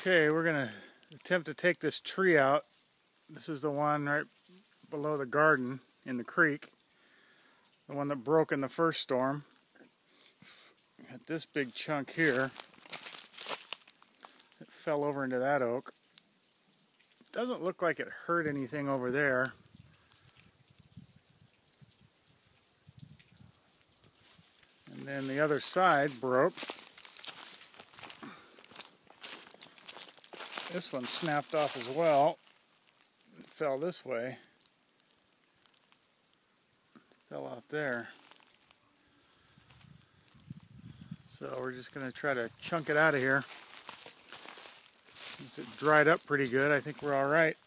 Okay, we're going to attempt to take this tree out. This is the one right below the garden in the creek. The one that broke in the first storm. Got this big chunk here. It fell over into that oak. Doesn't look like it hurt anything over there. And then the other side broke. This one snapped off as well. It fell this way. Fell out there. So we're just going to try to chunk it out of here. Since it dried up pretty good, I think we're all right.